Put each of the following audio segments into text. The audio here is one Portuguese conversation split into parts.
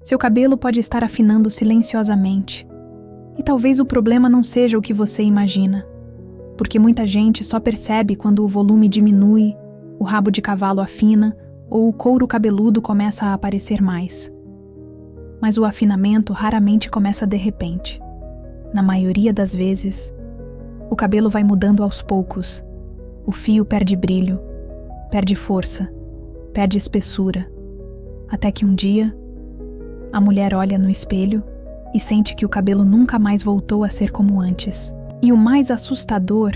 Seu cabelo pode estar afinando silenciosamente. E talvez o problema não seja o que você imagina, porque muita gente só percebe quando o volume diminui, o rabo de cavalo afina ou o couro cabeludo começa a aparecer mais. Mas o afinamento raramente começa de repente. Na maioria das vezes, o cabelo vai mudando aos poucos. O fio perde brilho, perde força, perde espessura, até que um dia, a mulher olha no espelho e sente que o cabelo nunca mais voltou a ser como antes. E o mais assustador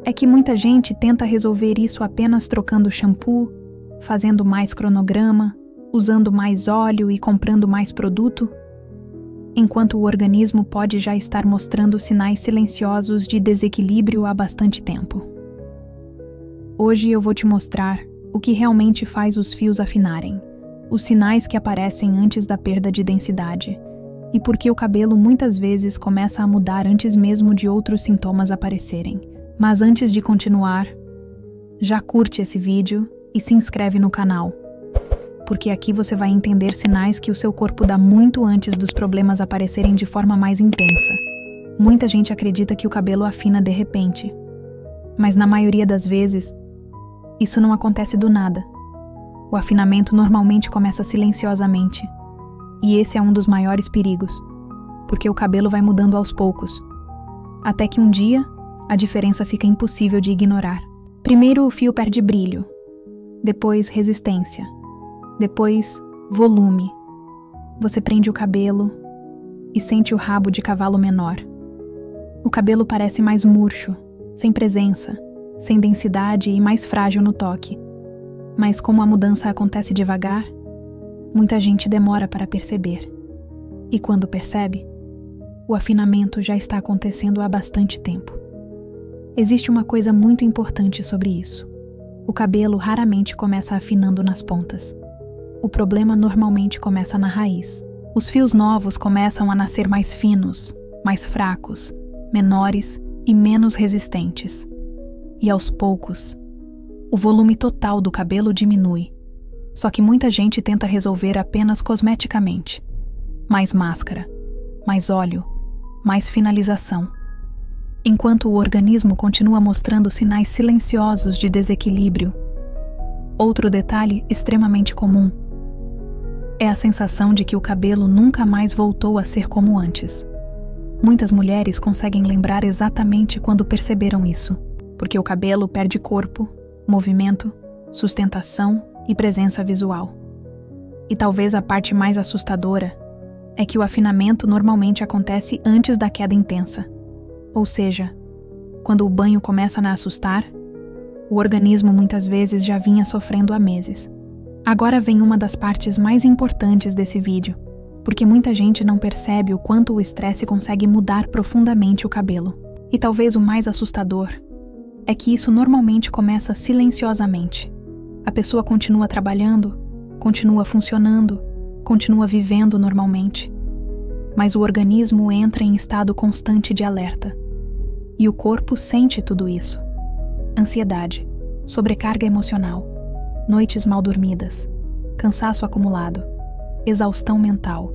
é que muita gente tenta resolver isso apenas trocando shampoo, fazendo mais cronograma, usando mais óleo e comprando mais produto, enquanto o organismo pode já estar mostrando sinais silenciosos de desequilíbrio há bastante tempo. Hoje eu vou te mostrar o que realmente faz os fios afinarem, os sinais que aparecem antes da perda de densidade, e por que o cabelo muitas vezes começa a mudar antes mesmo de outros sintomas aparecerem. Mas antes de continuar, já curte esse vídeo e se inscreve no canal, porque aqui você vai entender sinais que o seu corpo dá muito antes dos problemas aparecerem de forma mais intensa. Muita gente acredita que o cabelo afina de repente, mas na maioria das vezes, isso não acontece do nada. O afinamento normalmente começa silenciosamente, e esse é um dos maiores perigos, porque o cabelo vai mudando aos poucos, até que um dia a diferença fica impossível de ignorar. Primeiro o fio perde brilho, depois resistência, depois volume. Você prende o cabelo e sente o rabo de cavalo menor. O cabelo parece mais murcho, sem presença, sem densidade e mais frágil no toque. Mas como a mudança acontece devagar, muita gente demora para perceber. E quando percebe, o afinamento já está acontecendo há bastante tempo. Existe uma coisa muito importante sobre isso. O cabelo raramente começa afinando nas pontas. O problema normalmente começa na raiz. Os fios novos começam a nascer mais finos, mais fracos, menores e menos resistentes. E aos poucos, o volume total do cabelo diminui. Só que muita gente tenta resolver apenas cosmeticamente. Mais máscara, mais óleo, mais finalização. Enquanto o organismo continua mostrando sinais silenciosos de desequilíbrio. Outro detalhe extremamente comum é a sensação de que o cabelo nunca mais voltou a ser como antes. Muitas mulheres conseguem lembrar exatamente quando perceberam isso, porque o cabelo perde corpo, movimento, sustentação e presença visual. E talvez a parte mais assustadora é que o afinamento normalmente acontece antes da queda intensa. Ou seja, quando o banho começa a assustar, o organismo muitas vezes já vinha sofrendo há meses. Agora vem uma das partes mais importantes desse vídeo, porque muita gente não percebe o quanto o estresse consegue mudar profundamente o cabelo. E talvez o mais assustador é que isso normalmente começa silenciosamente. A pessoa continua trabalhando, continua funcionando, continua vivendo normalmente. Mas o organismo entra em estado constante de alerta. E o corpo sente tudo isso. Ansiedade, sobrecarga emocional, noites mal dormidas, cansaço acumulado, exaustão mental.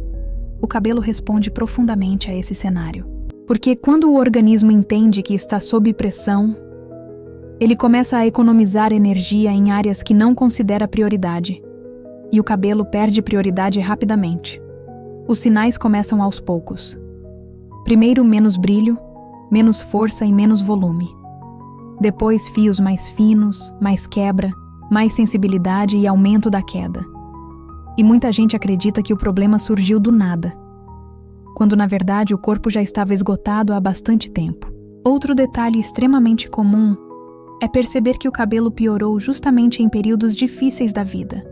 O cabelo responde profundamente a esse cenário. Porque quando o organismo entende que está sob pressão, ele começa a economizar energia em áreas que não considera prioridade. E o cabelo perde prioridade rapidamente. Os sinais começam aos poucos. Primeiro, menos brilho, menos força e menos volume. Depois, fios mais finos, mais quebra, mais sensibilidade e aumento da queda. E muita gente acredita que o problema surgiu do nada, quando na verdade o corpo já estava esgotado há bastante tempo. Outro detalhe extremamente comum é perceber que o cabelo piorou justamente em períodos difíceis da vida.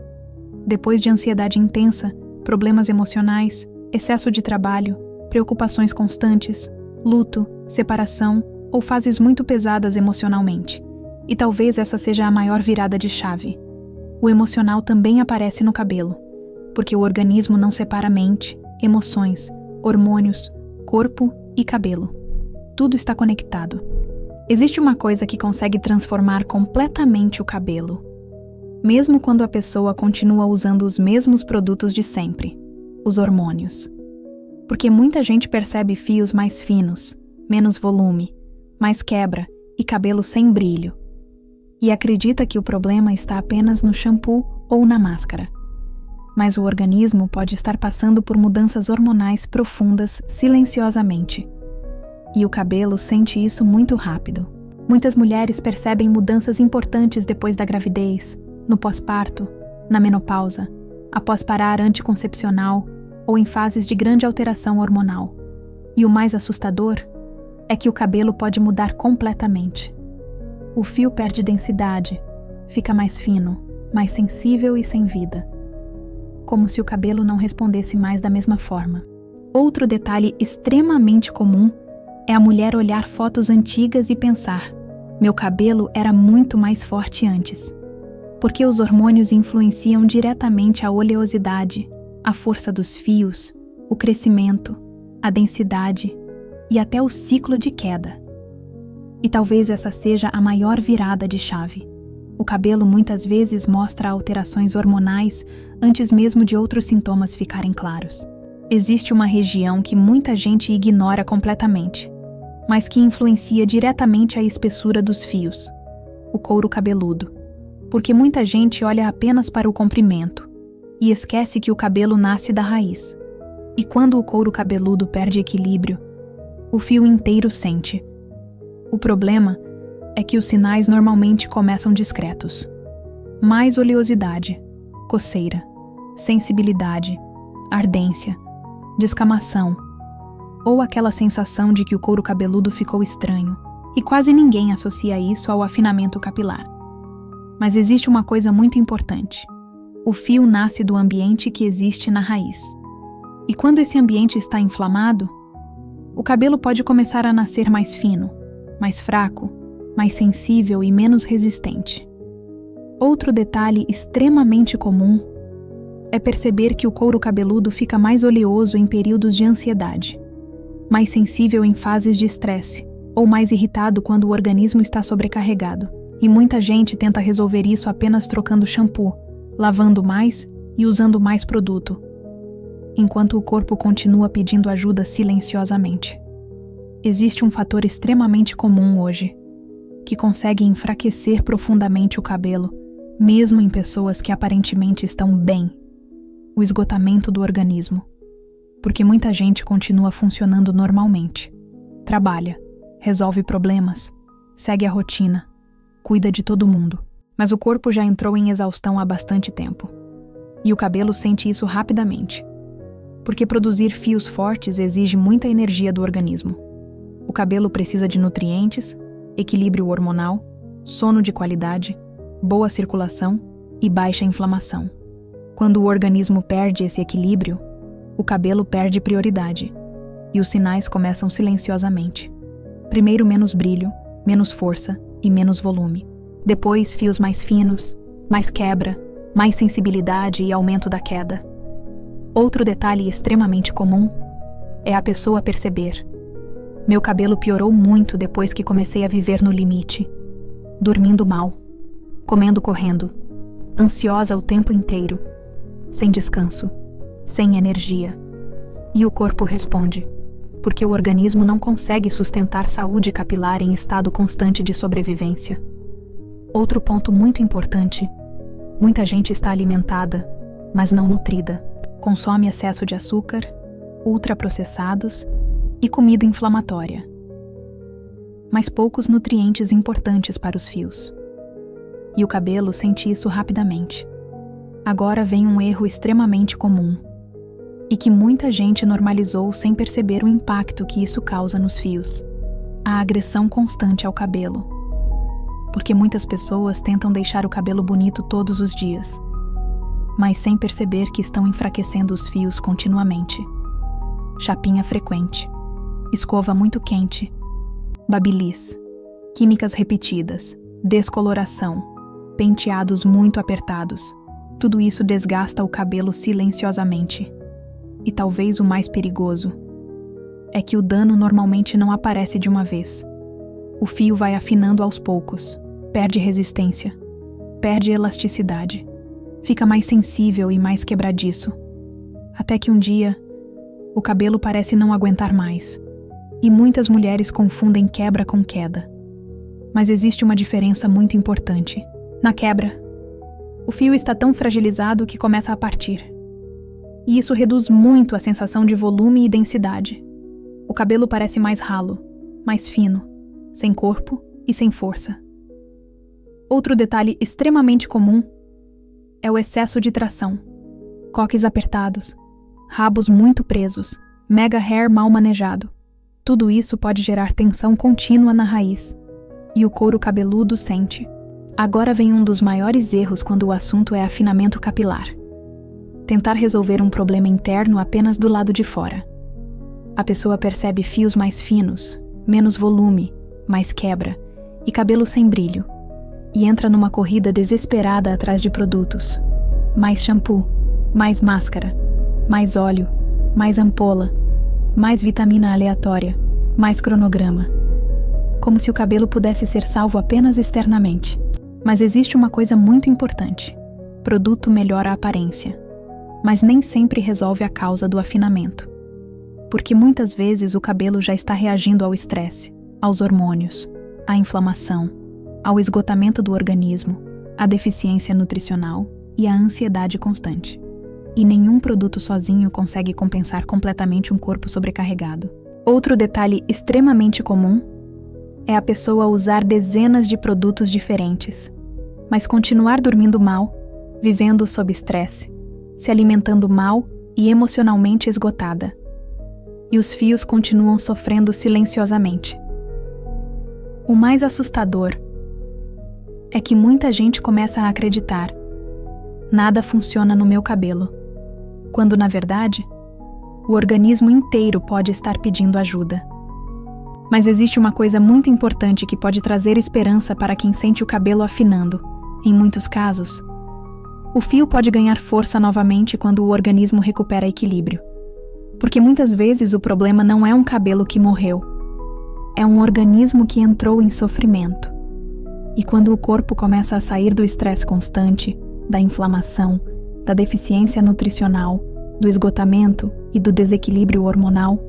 Depois de ansiedade intensa, problemas emocionais, excesso de trabalho, preocupações constantes, luto, separação ou fases muito pesadas emocionalmente. E talvez essa seja a maior virada de chave. O emocional também aparece no cabelo, porque o organismo não separa mente, emoções, hormônios, corpo e cabelo. Tudo está conectado. Existe uma coisa que consegue transformar completamente o cabelo, mesmo quando a pessoa continua usando os mesmos produtos de sempre. os hormônios. Porque muita gente percebe fios mais finos, menos volume, mais quebra e cabelo sem brilho. E acredita que o problema está apenas no shampoo ou na máscara. Mas o organismo pode estar passando por mudanças hormonais profundas silenciosamente. E o cabelo sente isso muito rápido. Muitas mulheres percebem mudanças importantes depois da gravidez, no pós-parto, na menopausa, após parar anticoncepcional ou em fases de grande alteração hormonal. E o mais assustador é que o cabelo pode mudar completamente. O fio perde densidade, fica mais fino, mais sensível e sem vida. Como se o cabelo não respondesse mais da mesma forma. Outro detalhe extremamente comum é a mulher olhar fotos antigas e pensar: meu cabelo era muito mais forte antes. Porque os hormônios influenciam diretamente a oleosidade, a força dos fios, o crescimento, a densidade e até o ciclo de queda. E talvez essa seja a maior virada de chave. O cabelo muitas vezes mostra alterações hormonais antes mesmo de outros sintomas ficarem claros. Existe uma região que muita gente ignora completamente, mas que influencia diretamente a espessura dos fios: o couro cabeludo. Porque muita gente olha apenas para o comprimento e esquece que o cabelo nasce da raiz. E quando o couro cabeludo perde equilíbrio, o fio inteiro sente. O problema é que os sinais normalmente começam discretos. Mais oleosidade, coceira, sensibilidade, ardência, descamação, ou aquela sensação de que o couro cabeludo ficou estranho, e quase ninguém associa isso ao afinamento capilar. Mas existe uma coisa muito importante. O fio nasce do ambiente que existe na raiz. E quando esse ambiente está inflamado, o cabelo pode começar a nascer mais fino, mais fraco, mais sensível e menos resistente. Outro detalhe extremamente comum é perceber que o couro cabeludo fica mais oleoso em períodos de ansiedade, mais sensível em fases de estresse, ou mais irritado quando o organismo está sobrecarregado. E muita gente tenta resolver isso apenas trocando shampoo, lavando mais e usando mais produto, enquanto o corpo continua pedindo ajuda silenciosamente. Existe um fator extremamente comum hoje, que consegue enfraquecer profundamente o cabelo, mesmo em pessoas que aparentemente estão bem: o esgotamento do organismo. Porque muita gente continua funcionando normalmente. Trabalha, resolve problemas, segue a rotina, cuida de todo mundo. Mas o corpo já entrou em exaustão há bastante tempo. E o cabelo sente isso rapidamente. Porque produzir fios fortes exige muita energia do organismo. O cabelo precisa de nutrientes, equilíbrio hormonal, sono de qualidade, boa circulação e baixa inflamação. Quando o organismo perde esse equilíbrio, o cabelo perde prioridade e os sinais começam silenciosamente. Primeiro menos brilho, menos força e menos volume. Depois fios mais finos, mais quebra, mais sensibilidade e aumento da queda. Outro detalhe extremamente comum é a pessoa perceber: meu cabelo piorou muito depois que comecei a viver no limite, dormindo mal, comendo correndo, ansiosa o tempo inteiro, sem descanso, sem energia. E o corpo responde, porque o organismo não consegue sustentar saúde capilar em estado constante de sobrevivência. Outro ponto muito importante: muita gente está alimentada, mas não nutrida. Consome excesso de açúcar, ultraprocessados e comida inflamatória. Mas poucos nutrientes importantes para os fios. E o cabelo sente isso rapidamente. Agora vem um erro extremamente comum, e que muita gente normalizou sem perceber o impacto que isso causa nos fios: a agressão constante ao cabelo. Porque muitas pessoas tentam deixar o cabelo bonito todos os dias, mas sem perceber que estão enfraquecendo os fios continuamente. Chapinha frequente, escova muito quente, babyliss, químicas repetidas, descoloração, penteados muito apertados. Tudo isso desgasta o cabelo silenciosamente. E talvez o mais perigoso é que o dano normalmente não aparece de uma vez. O fio vai afinando aos poucos, perde resistência, perde elasticidade, fica mais sensível e mais quebradiço, Até que um dia, o cabelo parece não aguentar mais. E muitas mulheres confundem quebra com queda. Mas existe uma diferença muito importante. Na quebra, o fio está tão fragilizado que começa a partir. E isso reduz muito a sensação de volume e densidade. O cabelo parece mais ralo, mais fino, sem corpo e sem força. Outro detalhe extremamente comum é o excesso de tração. Coques apertados, rabos muito presos, mega hair mal manejado. Tudo isso pode gerar tensão contínua na raiz, e o couro cabeludo sente. Agora vem um dos maiores erros quando o assunto é afinamento capilar. Tentar resolver um problema interno apenas do lado de fora. A pessoa percebe fios mais finos, menos volume, mais quebra e cabelo sem brilho, e entra numa corrida desesperada atrás de produtos. Mais shampoo, mais máscara, mais óleo, mais ampola, mais vitamina aleatória, mais cronograma. Como se o cabelo pudesse ser salvo apenas externamente. Mas existe uma coisa muito importante. Produto melhora a aparência, mas nem sempre resolve a causa do afinamento. Porque muitas vezes o cabelo já está reagindo ao estresse, aos hormônios, à inflamação, ao esgotamento do organismo, à deficiência nutricional e à ansiedade constante. E nenhum produto sozinho consegue compensar completamente um corpo sobrecarregado. Outro detalhe extremamente comum é a pessoa usar dezenas de produtos diferentes, mas continuar dormindo mal, vivendo sob estresse, se alimentando mal e emocionalmente esgotada. E os fios continuam sofrendo silenciosamente. O mais assustador é que muita gente começa a acreditar: nada funciona no meu cabelo, quando na verdade, o organismo inteiro pode estar pedindo ajuda. Mas existe uma coisa muito importante que pode trazer esperança para quem sente o cabelo afinando. Em muitos casos, o fio pode ganhar força novamente quando o organismo recupera equilíbrio. Porque muitas vezes o problema não é um cabelo que morreu, é um organismo que entrou em sofrimento. E quando o corpo começa a sair do estresse constante, da inflamação, da deficiência nutricional, do esgotamento e do desequilíbrio hormonal,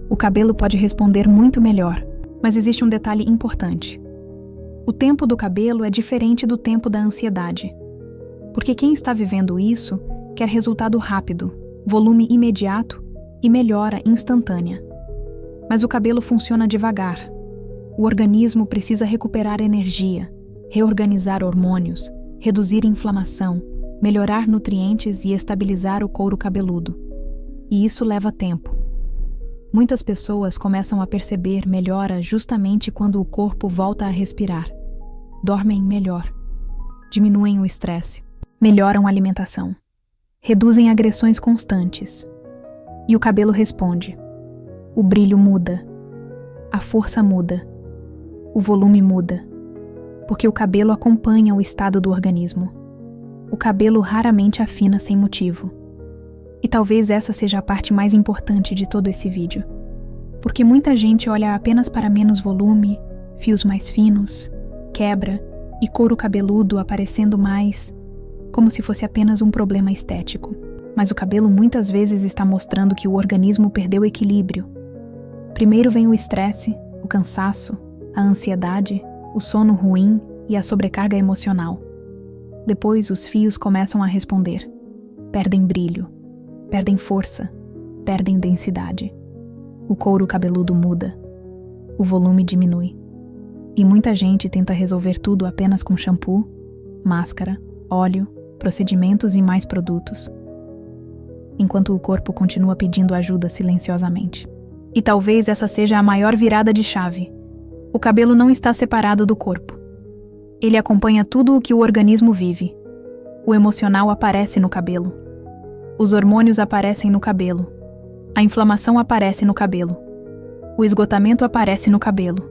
o cabelo pode responder muito melhor. Mas existe um detalhe importante. O tempo do cabelo é diferente do tempo da ansiedade. Porque quem está vivendo isso quer resultado rápido, volume imediato e melhora instantânea. Mas o cabelo funciona devagar. O organismo precisa recuperar energia, reorganizar hormônios, reduzir inflamação, melhorar nutrientes e estabilizar o couro cabeludo. E isso leva tempo. Muitas pessoas começam a perceber melhora justamente quando o corpo volta a respirar. Dormem melhor, diminuem o estresse, melhoram a alimentação, reduzem agressões constantes. E o cabelo responde. O brilho muda, a força muda, o volume muda, porque o cabelo acompanha o estado do organismo. O cabelo raramente afina sem motivo. E talvez essa seja a parte mais importante de todo esse vídeo. Porque muita gente olha apenas para menos volume, fios mais finos, quebra e couro cabeludo aparecendo mais, como se fosse apenas um problema estético. Mas o cabelo muitas vezes está mostrando que o organismo perdeu equilíbrio. Primeiro vem o estresse, o cansaço, a ansiedade, o sono ruim e a sobrecarga emocional. Depois os fios começam a responder. Perdem brilho, perdem força, perdem densidade. O couro cabeludo muda, o volume diminui. E muita gente tenta resolver tudo apenas com shampoo, máscara, óleo, procedimentos e mais produtos, enquanto o corpo continua pedindo ajuda silenciosamente. E talvez essa seja a maior virada de chave. O cabelo não está separado do corpo. Ele acompanha tudo o que o organismo vive. O emocional aparece no cabelo. Os hormônios aparecem no cabelo. A inflamação aparece no cabelo. O esgotamento aparece no cabelo.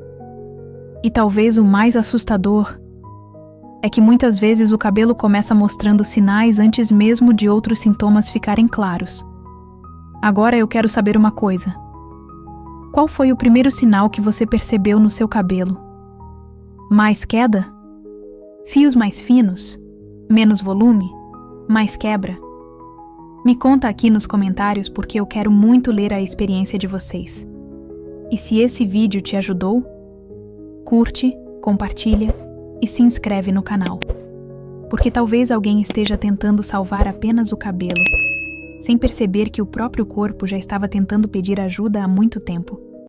E talvez o mais assustador é que muitas vezes o cabelo começa mostrando sinais antes mesmo de outros sintomas ficarem claros. Agora eu quero saber uma coisa. Qual foi o primeiro sinal que você percebeu no seu cabelo? Mais queda? Fios mais finos? Menos volume? Mais quebra? Me conta aqui nos comentários porque eu quero muito ler a experiência de vocês. E se esse vídeo te ajudou, curte, compartilha e se inscreve no canal. Porque talvez alguém esteja tentando salvar apenas o cabelo, sem perceber que o próprio corpo já estava tentando pedir ajuda há muito tempo.